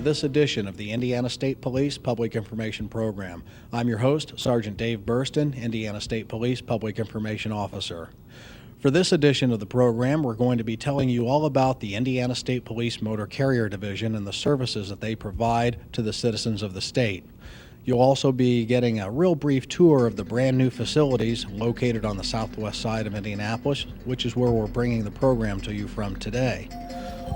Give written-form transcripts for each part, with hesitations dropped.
this edition of the Indiana State Police Public Information Program. I'm your host, Sergeant Dave Burston, Indiana State Police Public Information Officer. For this edition of the program, we're going to be telling you all about the Indiana State Police Motor Carrier Division and the services that they provide to the citizens of the state. You'll also be getting a real brief tour of the brand new facilities located on the southwest side of Indianapolis, which is where we're bringing the program to you from today.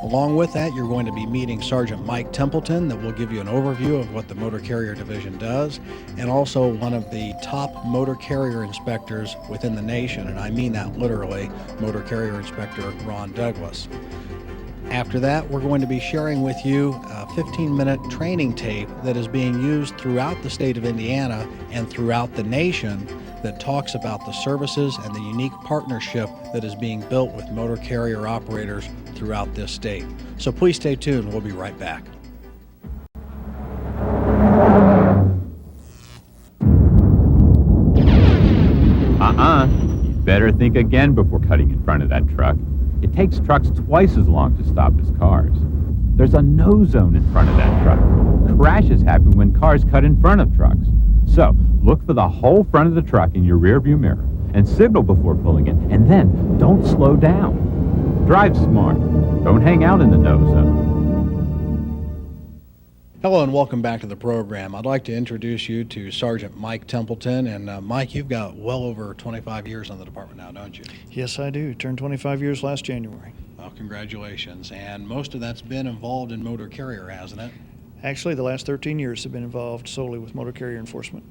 Along with that, you're going to be meeting Sergeant Mike Templeton that will give you an overview of what the Motor Carrier Division does, and also one of the top motor carrier inspectors within the nation, and I mean that literally, Motor Carrier Inspector Ron Douglas. After that, we're going to be sharing with you a 15-minute training tape that is being used throughout the state of Indiana and throughout the nation that talks about the services and the unique partnership that is being built with motor carrier operators throughout this state. So please stay tuned. We'll be right back. You better think again before cutting in front of that truck. It takes trucks twice as long to stop as cars. There's a no zone in front of that truck. Crashes happen when cars cut in front of trucks. So, look for the whole front of the truck in your rearview mirror and signal before pulling in, and then don't slow down. Drive smart. Don't hang out in the no zone. Hello and welcome back to the program. I'd like to introduce you to Sergeant Mike Templeton. And Mike, you've got well over 25 years on the department now, don't you? Yes, I do. Turned 25 years last January. Well, congratulations. And most of that's been involved in motor carrier, hasn't it? Actually, the last 13 years have been involved solely with motor carrier enforcement.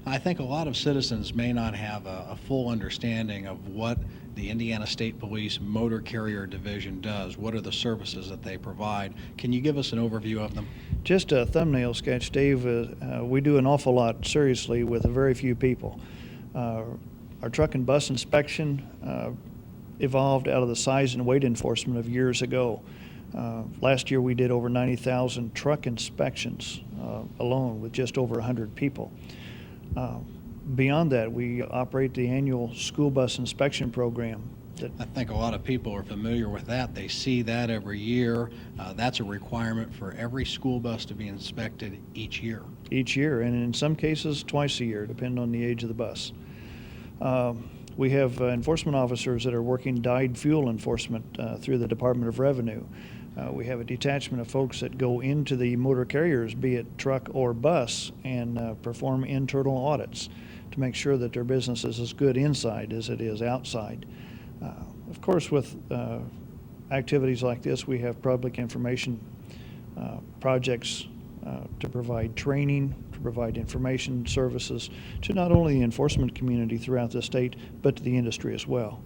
I think a lot of citizens may not have a full understanding of what the Indiana State Police Motor Carrier Division does. What are the services that they provide? Can you give us an overview of them? Just a thumbnail sketch, Dave. We do an awful lot seriously with a very few people. Our truck and bus inspection evolved out of the size and weight enforcement of years ago. Last year we did over 90,000 truck inspections alone with just over 100 people. Beyond that, we operate the annual school bus inspection program. I think a lot of people are familiar with that. They see that every year. That's a requirement for every school bus to be inspected each year. Each year, and in some cases twice a year, depending on the age of the bus. We have enforcement officers that are working dyed fuel enforcement through the Department of Revenue. We have a detachment of folks that go into the motor carriers, be it truck or bus, and perform internal audits to make sure that their business is as good inside as it is outside. Of course, with activities like this, we have public information projects to provide training, to provide information services to not only the enforcement community throughout the state, but to the industry as well.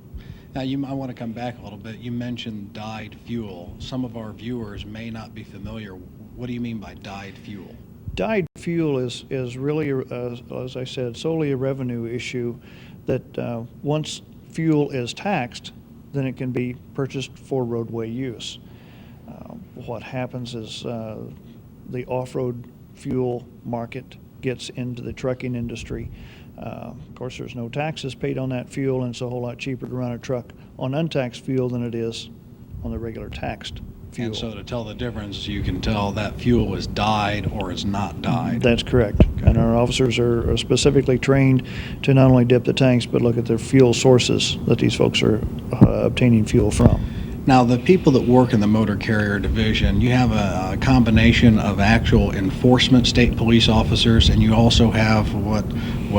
Now, I want to come back a little bit. You mentioned dyed fuel. Some of our viewers may not be familiar. What do you mean by dyed fuel? Dyed fuel is really, as I said, solely a revenue issue that once fuel is taxed, then it can be purchased for roadway use. What happens is the off-road fuel market gets into the trucking industry. Of course, there's no taxes paid on that fuel, and it's a whole lot cheaper to run a truck on untaxed fuel than it is on the regular taxed fuel. And so to tell the difference, you can tell that fuel is dyed or is not dyed. That's correct. Okay. And our officers are specifically trained to not only dip the tanks, but look at the fuel sources that these folks are obtaining fuel from. Now, the people that work in the Motor Carrier Division, you have a combination of actual enforcement state police officers, and you also have what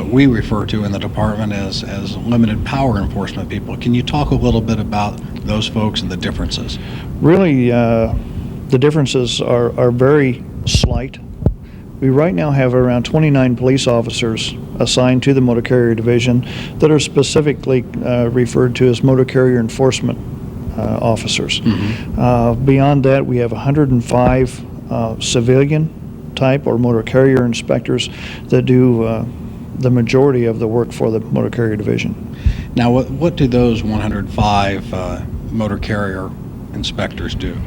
we refer to in the department as limited power enforcement people. Can you talk a little bit about those folks and the differences? Really, the differences are very slight. We right now have around 29 police officers assigned to the Motor Carrier Division that are specifically referred to as Motor Carrier Enforcement officers. Mm-hmm. Beyond that, we have 105 civilian type or motor carrier inspectors that do the majority of the work for the Motor Carrier Division. Now, what do those 105 motor carrier inspectors do?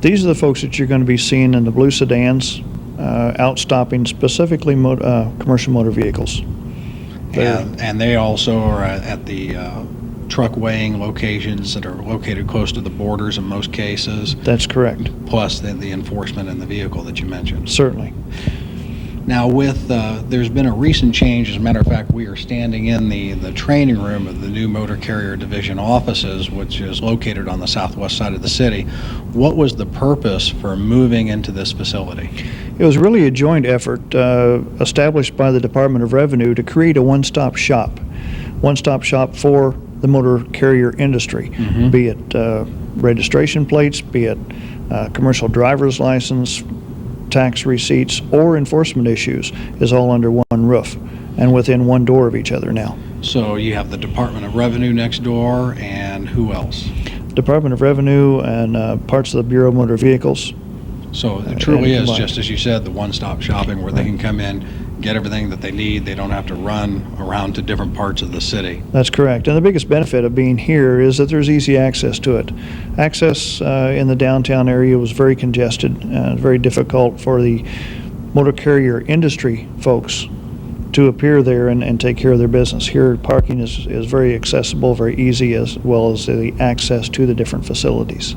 These are the folks that you're going to be seeing in the blue sedans, out stopping specifically commercial motor vehicles. And they also are at the truck weighing locations that are located close to the borders in most cases, That's correct. plus the enforcement in the vehicle that you mentioned. Certainly. Now, there's been a recent change. As a matter of fact, we are standing in the training room of the new Motor Carrier Division offices, which is located on the southwest side of the city. What was the purpose for moving into this facility? It was really a joint effort established by the Department of Revenue to create a one-stop shop for the motor carrier industry, be it registration plates, be it commercial driver's license, tax receipts, or enforcement issues, is all under one roof and within one door of each other now. So you have the Department of Revenue next door, and who else? Department of Revenue and parts of the Bureau of Motor Vehicles. So it truly is, combined. just as you said, the one-stop shopping where they can come in, get everything that they need. They don't have to run around to different parts of the city. That's correct. And the biggest benefit of being here is that there's easy access to it. Access in the downtown area was very congested and very difficult for the motor carrier industry folks to appear there and take care of their business. Here, parking is very accessible, very easy, as well as the access to the different facilities.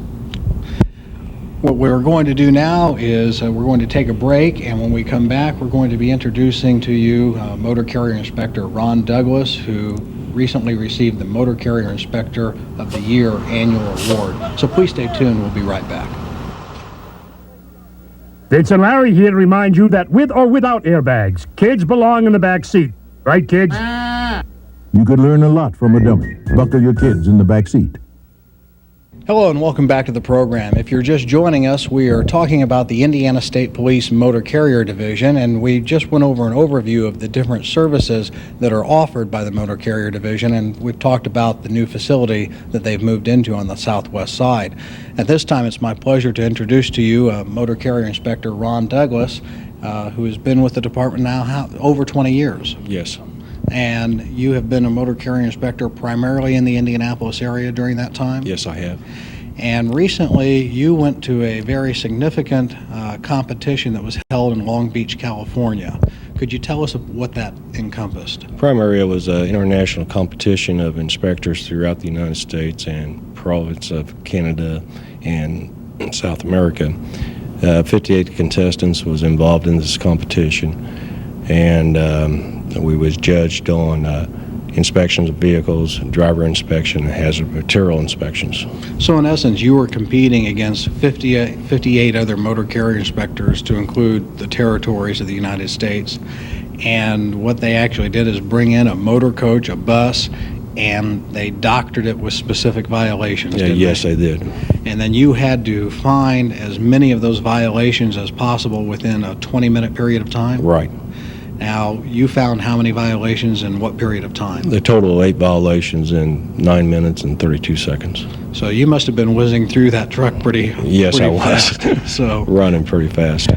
What we're going to do now is we're going to take a break, and when we come back, we're going to be introducing to you Motor Carrier Inspector Ron Douglas, who recently received the Motor Carrier Inspector of the Year annual award. So please stay tuned. We'll be right back. Vince and Larry here to remind you that with or without airbags, kids belong in the back seat. Right, kids? You could learn a lot from a dummy. Buckle your kids in the back seat. Hello and welcome back to the program. If you're just joining us, we are talking about the Indiana State Police Motor Carrier Division, and we just went over an overview of the different services that are offered by the Motor Carrier Division, and we've talked about the new facility that they've moved into on the southwest side. At this time, it's my pleasure to introduce to you Motor Carrier Inspector Ron Douglas, who has been with the department now over 20 years. Yes. And you have been a motor carrier inspector primarily in the Indianapolis area during that time? Yes, I have. And recently, you went to a very significant competition that was held in Long Beach, California. Could you tell us what that encompassed? Primarily, it was an international competition of inspectors throughout the United States and province of Canada and South America. 58 contestants was involved in this competition, and we was judged on inspections of vehicles, driver inspection, and hazard material inspections. So in essence, you were competing against 58 other motor carrier inspectors to include the territories of the United States. And what they actually did is bring in a motor coach, a bus, and they doctored it with specific violations. Yeah, yes, they did. And then you had to find as many of those violations as possible within a 20-minute period of time? Right. Now, you found how many violations in what period of time? The total of 8 violations in 9 minutes and 32 seconds. So you must have been whizzing through that truck pretty Yes, I was. fast. So Running pretty fast.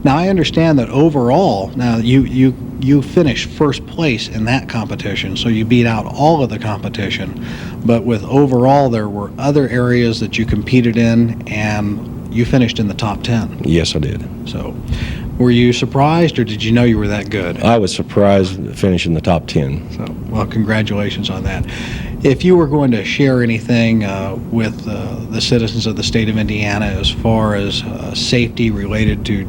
now I understand that overall, now you finished first place in that competition, so you beat out all of the competition. But with overall, there were other areas that you competed in, and you finished in the top 10. Yes, I did. So were you surprised, or did you know you were that good? I was surprised finishing the top 10. So, well, congratulations on that. If you were going to share anything with the citizens of the state of Indiana as far as safety related to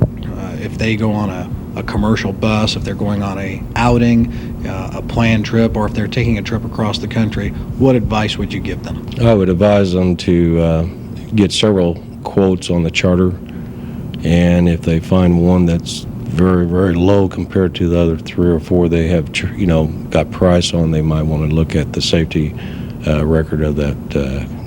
if they go on a commercial bus, if they're going on a outing, a planned trip, or if they're taking a trip across the country, what advice would you give them? I would advise them to get several quotes on the charter, and if they find one that's very, very low compared to the other 3 or 4 they have, got price on, they might want to look at the safety record of that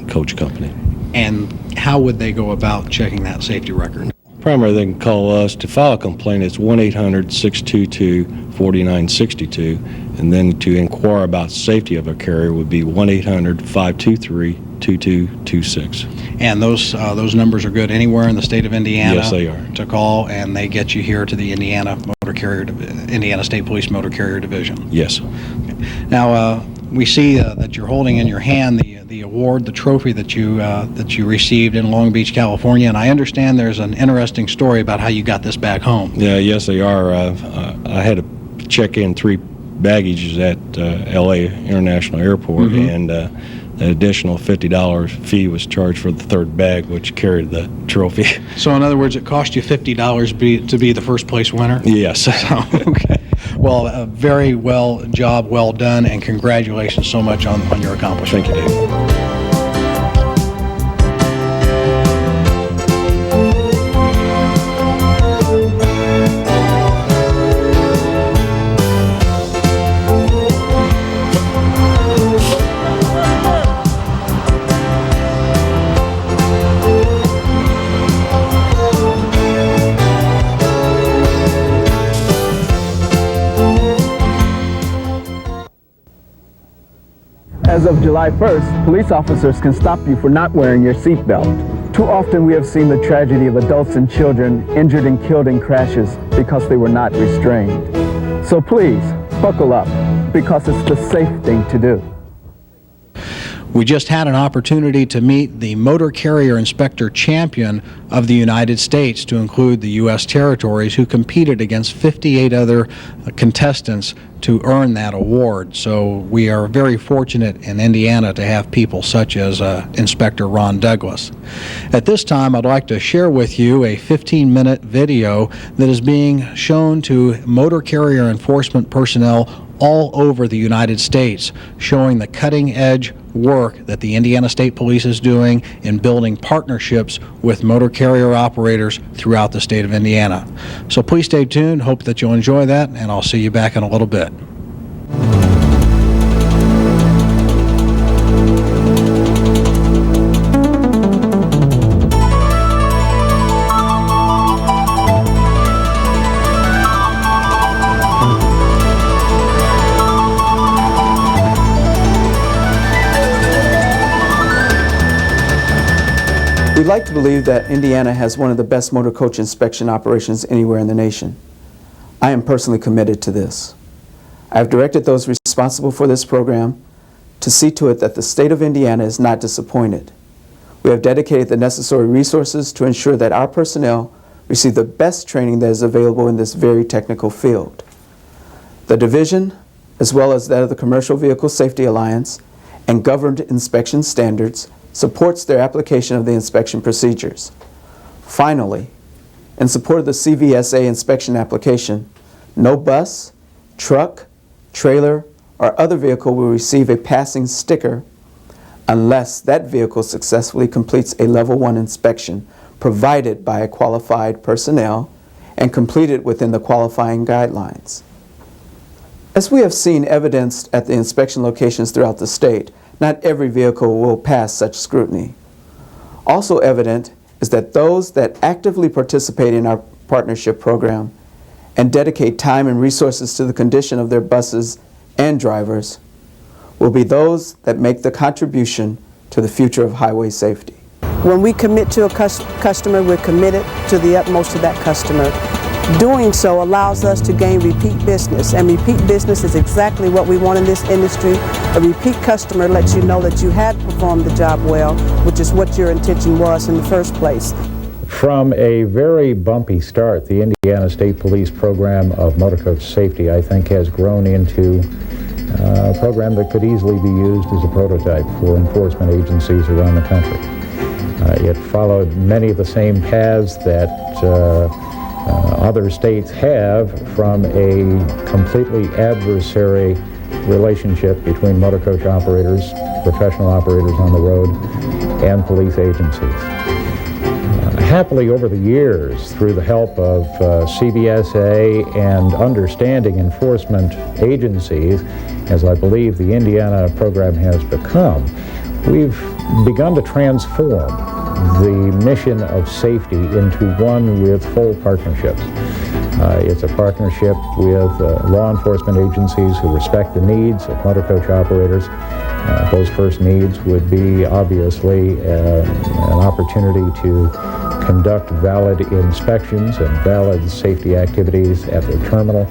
coach company. And how would they go about checking that safety record? Primarily, they can call us. To file a complaint, it's 1-800-622-4962, and then to inquire about safety of a carrier would be 1-800-523-2226. And those numbers are good anywhere in the state of Indiana? Yes, they are. To call, and they get you here to the Indiana State Police Motor Carrier Division? Yes. Now, we see that you're holding in your hand the award, the trophy that you received in Long Beach, California, and I understand there's an interesting story about how you got this back home. Yeah, yes, they are. I had to check in 3 baggage is at L.A. International Airport, and an additional $50 fee was charged for the third bag, which carried the trophy. So in other words, it cost you $50 to be the first place winner? Yes. Okay. Well, very well done, and congratulations so much on your accomplishment. Thank you, Dave. As of July 1st, police officers can stop you for not wearing your seatbelt. Too often we have seen the tragedy of adults and children injured and killed in crashes because they were not restrained. So please, buckle up, because it's the safe thing to do. We just had an opportunity to meet the Motor Carrier Inspector Champion of the United States, to include the U.S. territories, who competed against 58 other contestants to earn that award. So we are very fortunate in Indiana to have people such as Inspector Ron Douglas. At this time, I'd like to share with you a 15-minute video that is being shown to motor carrier enforcement personnel all over the United States, showing the cutting-edge work that the Indiana State Police is doing in building partnerships with motor carrier operators throughout the state of Indiana. So please stay tuned. Hope that you'll enjoy that, and I'll see you back in a little bit. We'd like to believe that Indiana has one of the best motor coach inspection operations anywhere in the nation. I am personally committed to this. I have directed those responsible for this program to see to it that the state of Indiana is not disappointed. We have dedicated the necessary resources to ensure that our personnel receive the best training that is available in this very technical field. The division, as well as that of the Commercial Vehicle Safety Alliance and governed inspection standards, supports their application of the inspection procedures. Finally, in support of the CVSA inspection application, no bus, truck, trailer, or other vehicle will receive a passing sticker unless that vehicle successfully completes a Level 1 inspection provided by a qualified personnel and completed within the qualifying guidelines. As we have seen evidenced at the inspection locations throughout the state, not every vehicle will pass such scrutiny. Also evident is that those that actively participate in our partnership program and dedicate time and resources to the condition of their buses and drivers will be those that make the contribution to the future of highway safety. When we commit to a customer, we're committed to the utmost of that customer. Doing so allows us to gain repeat business, and repeat business is exactly what we want in this industry. A repeat customer lets you know that you had performed the job well, which is what your intention was in the first place. From a very bumpy start, the Indiana State Police program of motor coach safety, I think, has grown into a program that could easily be used as a prototype for enforcement agencies around the country. It followed many of the same paths that other states have, from a completely adversary relationship between motor coach operators, professional operators on the road, and police agencies. Happily, over the years, through the help of CVSA and understanding enforcement agencies, as I believe the Indiana program has become, we've begun to transform the mission of safety into one with full partnerships. It's a partnership with law enforcement agencies who respect the needs of motor coach operators. Those first needs would be obviously an opportunity to conduct valid inspections and valid safety activities at the terminal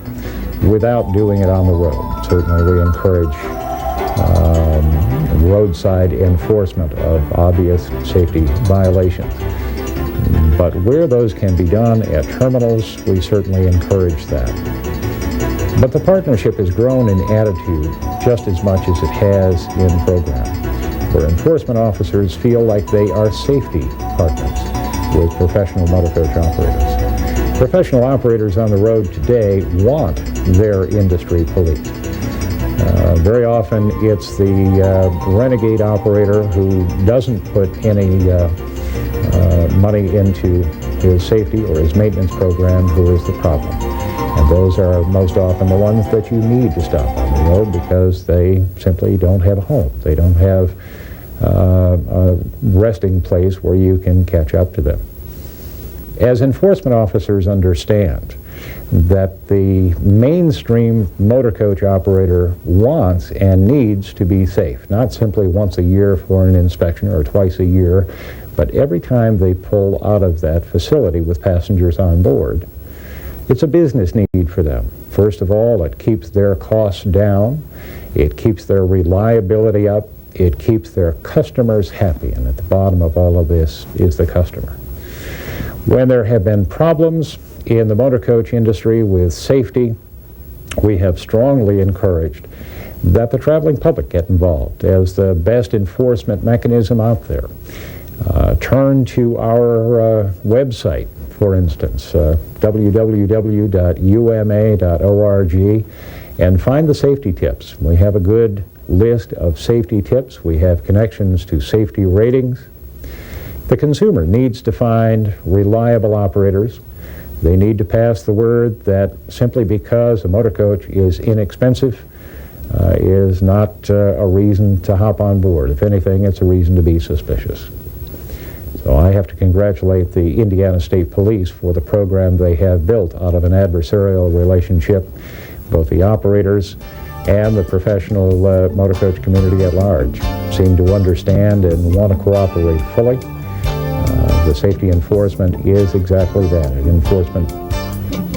without doing it on the road. Certainly we encourage roadside enforcement of obvious safety violations. But where those can be done at terminals, we certainly encourage that. But the partnership has grown in attitude just as much as it has in program, where enforcement officers feel like they are safety partners with professional motor coach operators. Professional operators on the road today want their industry policed. Very often it's the renegade operator who doesn't put any money into his safety or his maintenance program who is the problem. And those are most often the ones that you need to stop on the road because they simply don't have a home. They don't have a resting place where you can catch up to them. As enforcement officers understand that the mainstream motor coach operator wants and needs to be safe, not simply once a year for an inspection or twice a year, but every time they pull out of that facility with passengers on board. It's a business need for them. First of all, it keeps their costs down, it keeps their reliability up, it keeps their customers happy, and at the bottom of all of this is the customer. When there have been problems in the motor coach industry with safety, we have strongly encouraged that the traveling public get involved as the best enforcement mechanism out there. Turn to our website, for instance, www.uma.org, and find the safety tips. We have a good list of safety tips. We have connections to safety ratings. The consumer needs to find reliable operators. They need to pass the word that simply because a motor coach is inexpensive is not a reason to hop on board. If anything, it's a reason to be suspicious. So I have to congratulate the Indiana State Police for the program they have built out of an adversarial relationship, both the operators and the professional motor coach community at large seem to understand and want to cooperate fully. The safety enforcement is exactly that, an enforcement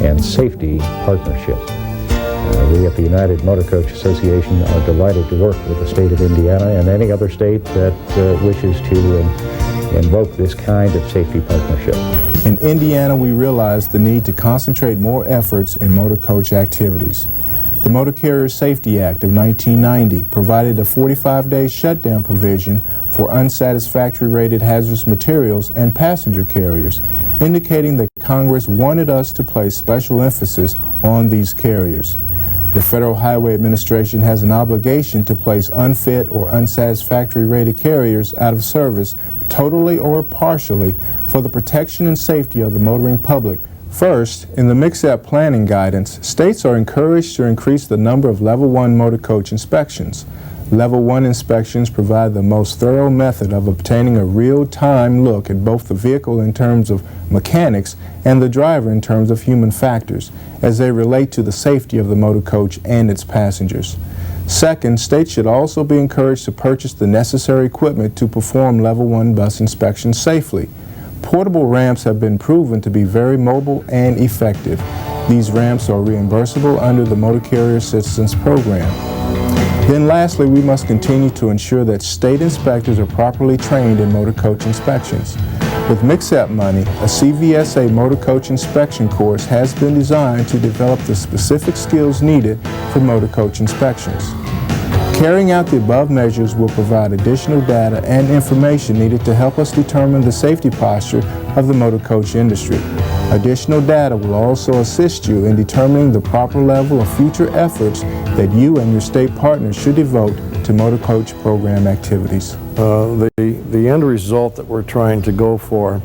and safety partnership. We at the United Motor Coach Association are delighted to work with the state of Indiana and any other state that wishes to invoke this kind of safety partnership. In Indiana, we realized the need to concentrate more efforts in motor coach activities. The Motor Carrier Safety Act of 1990 provided a 45-day shutdown provision for unsatisfactory rated hazardous materials and passenger carriers, indicating that Congress wanted us to place special emphasis on these carriers. The Federal Highway Administration has an obligation to place unfit or unsatisfactory rated carriers out of service totally or partially for the protection and safety of the motoring public. First, in the MCSAP planning guidance, states are encouraged to increase the number of Level 1 motor coach inspections. Level 1 inspections provide the most thorough method of obtaining a real-time look at both the vehicle in terms of mechanics and the driver in terms of human factors, as they relate to the safety of the motor coach and its passengers. Second, states should also be encouraged to purchase the necessary equipment to perform Level 1 bus inspections safely. Portable ramps have been proven to be very mobile and effective. These ramps are reimbursable under the Motor Carrier Assistance Program. Then lastly, we must continue to ensure that state inspectors are properly trained in motor coach inspections. With MCSAP money, a CVSA motor coach inspection course has been designed to develop the specific skills needed for motor coach inspections. Carrying out the above measures will provide additional data and information needed to help us determine the safety posture of the motor coach industry. Additional data will also assist you in determining the proper level of future efforts that you and your state partners should devote to motor coach program activities. The end result that we're trying to go for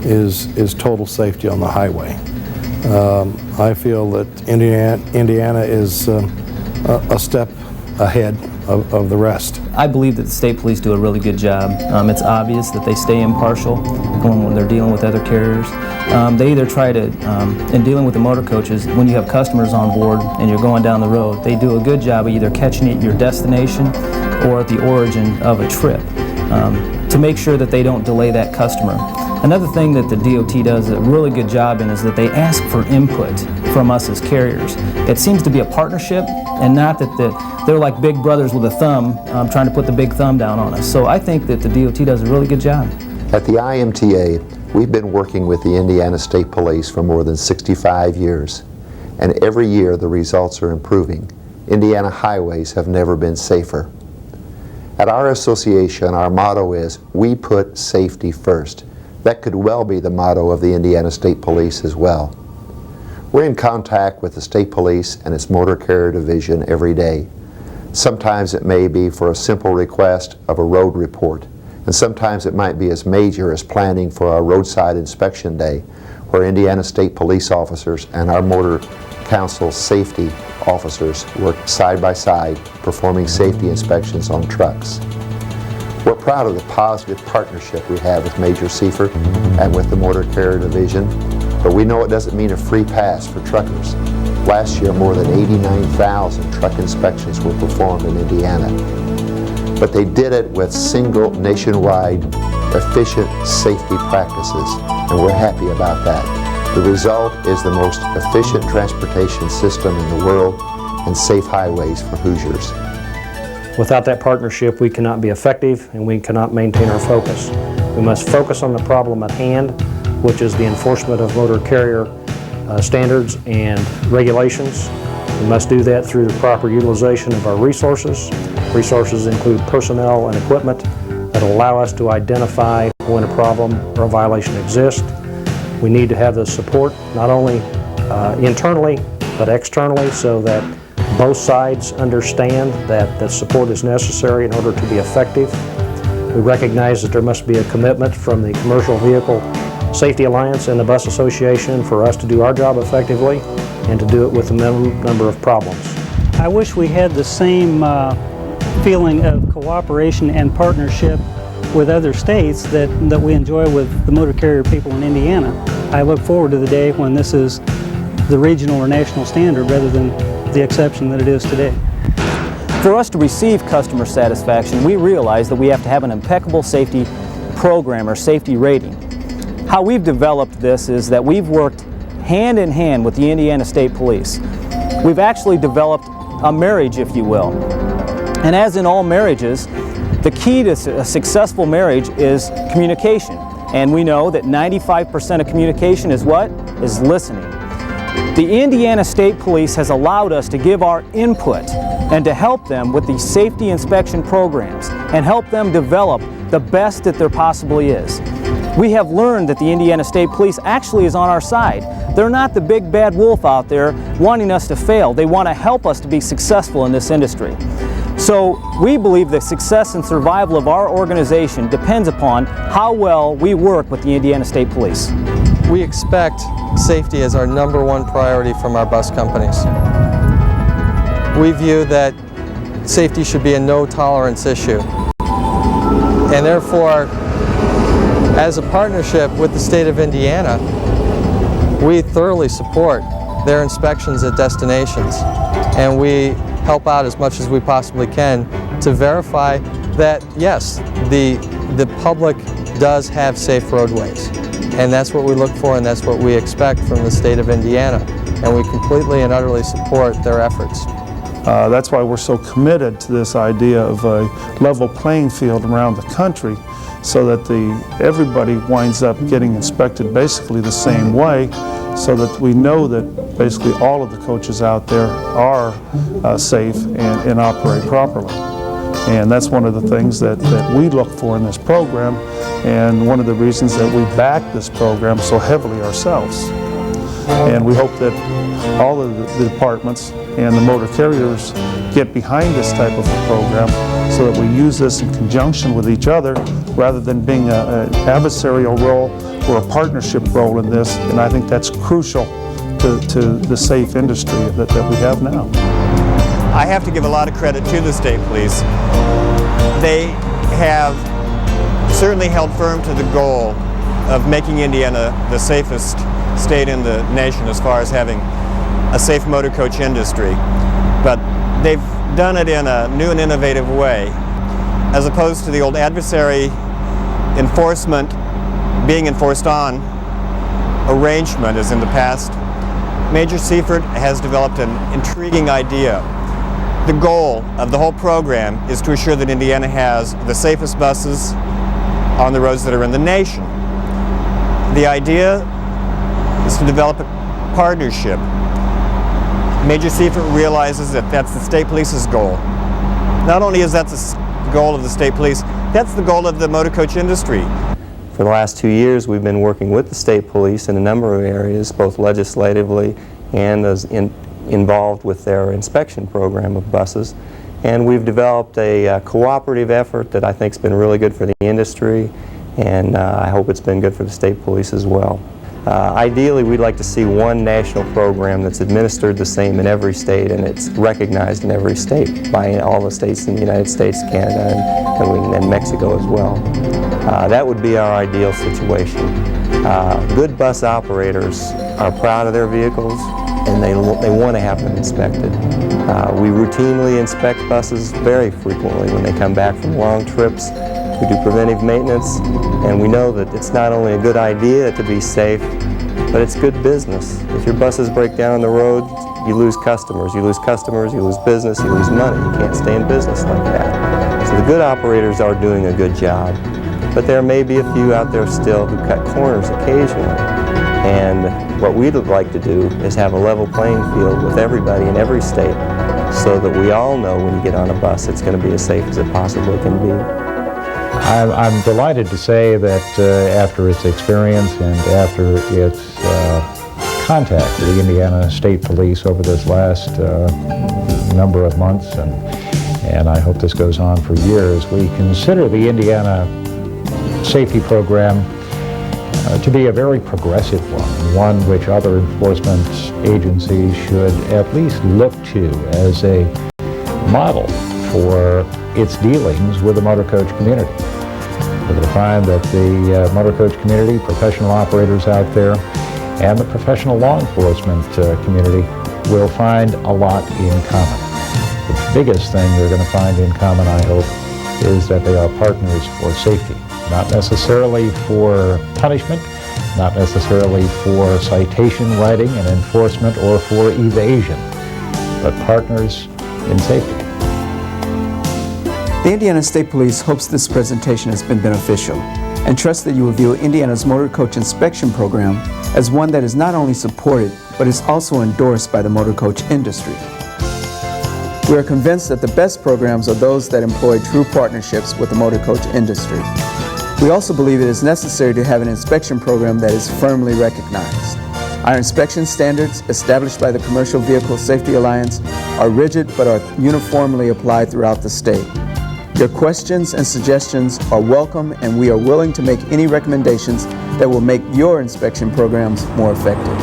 is total safety on the highway. I feel that Indiana is a step ahead of the rest. I believe that the state police do a really good job. It's obvious that they stay impartial when they're dealing with other carriers. They either try to, in dealing with the motor coaches, when you have customers on board and you're going down the road, they do a good job of either catching it at your destination or at the origin of a trip to make sure that they don't delay that customer. Another thing that the DOT does a really good job in is that they ask for input from us as carriers. It seems to be a partnership and not that they're like big brothers with a thumb trying to put the big thumb down on us. So I think that the DOT does a really good job. At the IMTA, we've been working with the Indiana State Police for more than 65 years. and every year the results are improving. Indiana highways have never been safer. At our association, our motto is, "We put safety first." That could well be the motto of the Indiana State Police as well. We're in contact with the State Police and its Motor Carrier Division every day. Sometimes it may be for a simple request of a road report, and sometimes it might be as major as planning for our roadside inspection day, where Indiana State Police officers and our Motor Council safety officers work side by side performing safety inspections on trucks. We're proud of the positive partnership we have with Major Seifert and with the Motor Carrier Division, but we know it doesn't mean a free pass for truckers. Last year, more than 89,000 truck inspections were performed in Indiana, but they did it with single nationwide efficient safety practices, and we're happy about that. The result is the most efficient transportation system in the world and safe highways for Hoosiers. Without that partnership, we cannot be effective and we cannot maintain our focus. We must focus on the problem at hand, which is the enforcement of motor carrier standards and regulations. We must do that through the proper utilization of our resources. Resources include personnel and equipment that allow us to identify when a problem or a violation exists. We need to have the support not only internally but externally, so that both sides understand that the support is necessary in order to be effective. We recognize that there must be a commitment from the Commercial Vehicle Safety Alliance and the Bus Association for us to do our job effectively and to do it with a minimum number of problems. I wish we had the same feeling of cooperation and partnership with other states that we enjoy with the motor carrier people in Indiana. I look forward to the day when this is the regional or national standard rather than the exception that it is today. For us to receive customer satisfaction, we realize that we have to have an impeccable safety program or safety rating. How we've developed this is that we've worked hand in hand with the Indiana State Police. We've actually developed a marriage, if you will. And as in all marriages, the key to a successful marriage is communication. And we know that 95% of communication is what? Is listening. The Indiana State Police has allowed us to give our input and to help them with these safety inspection programs and help them develop the best that there possibly is. We have learned that the Indiana State Police actually is on our side. They're not the big bad wolf out there wanting us to fail. They want to help us to be successful in this industry. So we believe the success and survival of our organization depends upon how well we work with the Indiana State Police. We expect safety as our #1 priority from our bus companies. We view that safety should be a no-tolerance issue. And therefore, as a partnership with the state of Indiana, we thoroughly support their inspections at destinations, and we help out as much as we possibly can to verify that, yes, the public does have safe roadways. And that's what we look for, and that's what we expect from the state of Indiana, and we completely and utterly support their efforts. That's why we're so committed to this idea of a level playing field around the country, so that everybody winds up getting inspected basically the same way, so that we know that basically all of the coaches out there are safe and operate properly. And that's one of the things that we look for in this program, and one of the reasons that we back this program so heavily ourselves. And we hope that all of the departments and the motor carriers get behind this type of a program, so that we use this in conjunction with each other rather than being an adversarial role or a partnership role in this. And I think that's crucial to the safe industry that we have now. I have to give a lot of credit to the state police. They have certainly held firm to the goal of making Indiana the safest state in the nation as far as having a safe motor coach industry. But they've done it in a new and innovative way, as opposed to the old adversary enforcement being enforced on arrangement as in the past. Major Seifert has developed an intriguing idea. The goal of the whole program is to assure that Indiana has the safest buses on the roads that are in the nation. The idea is to develop a partnership Major Seifert realizes that that's the state police's goal. Not only is that the goal of the state police, that's the goal of the motor coach industry. For the last 2 years, we've been working with the state police in a number of areas, both legislatively and as involved with their inspection program of buses. And we've developed a cooperative effort that I think has been really good for the industry, and I hope it's been good for the state police as well. Ideally, we'd like to see one national program that's administered the same in every state, and it's recognized in every state by all the states in the United States, Canada, and Mexico as well. That would be our ideal situation. Good bus operators are proud of their vehicles, and they want to have them inspected. We routinely inspect buses very frequently when they come back from long trips. We do preventive maintenance, and we know that it's not only a good idea to be safe, but it's good business. If your buses break down on the road, you lose customers. You lose customers, you lose business, you lose money. You can't stay in business like that. So the good operators are doing a good job, but there may be a few out there still who cut corners occasionally. And what we'd like to do is have a level playing field with everybody in every state so that we all know when you get on a bus it's going to be as safe as it possibly can be. I'm delighted to say that after its experience and after its contact with the Indiana State Police over this last number of months, and I hope this goes on for years, we consider the Indiana safety program to be a very progressive one which other enforcement agencies should at least look to as a model for its dealings with the motor coach community. We're going to find that the motor coach community, professional operators out there, and the professional law enforcement community will find a lot in common. The biggest thing they're going to find in common, I hope, is that they are partners for safety. Not necessarily for punishment, not necessarily for citation writing and enforcement or for evasion, but partners in safety. The Indiana State Police hopes this presentation has been beneficial and trusts that you will view Indiana's motor coach inspection program as one that is not only supported, but is also endorsed by the motor coach industry. We are convinced that the best programs are those that employ true partnerships with the motor coach industry. We also believe it is necessary to have an inspection program that is firmly recognized. Our inspection standards, established by the Commercial Vehicle Safety Alliance, are rigid but are uniformly applied throughout the state. Your questions and suggestions are welcome, and we are willing to make any recommendations that will make your inspection programs more effective.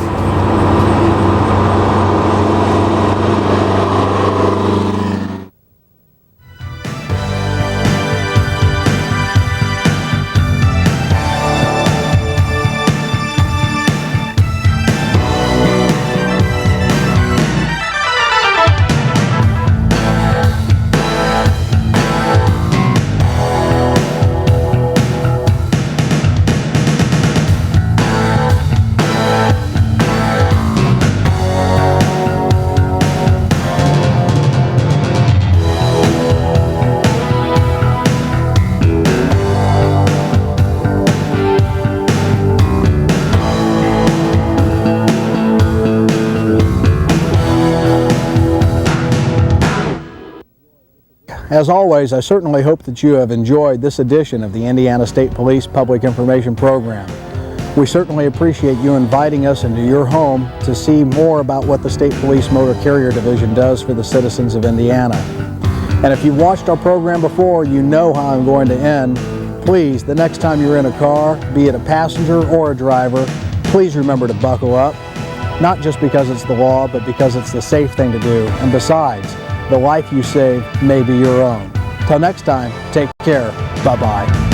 As always, I certainly hope that you have enjoyed this edition of the Indiana State Police Public Information Program. We certainly appreciate you inviting us into your home to see more about what the State Police Motor Carrier Division does for the citizens of Indiana. And if you've watched our program before, you know how I'm going to end. Please, the next time you're in a car, be it a passenger or a driver, please remember to buckle up. Not just because it's the law, but because it's the safe thing to do. And besides, the life you save may be your own. Till next time, take care. Bye-bye.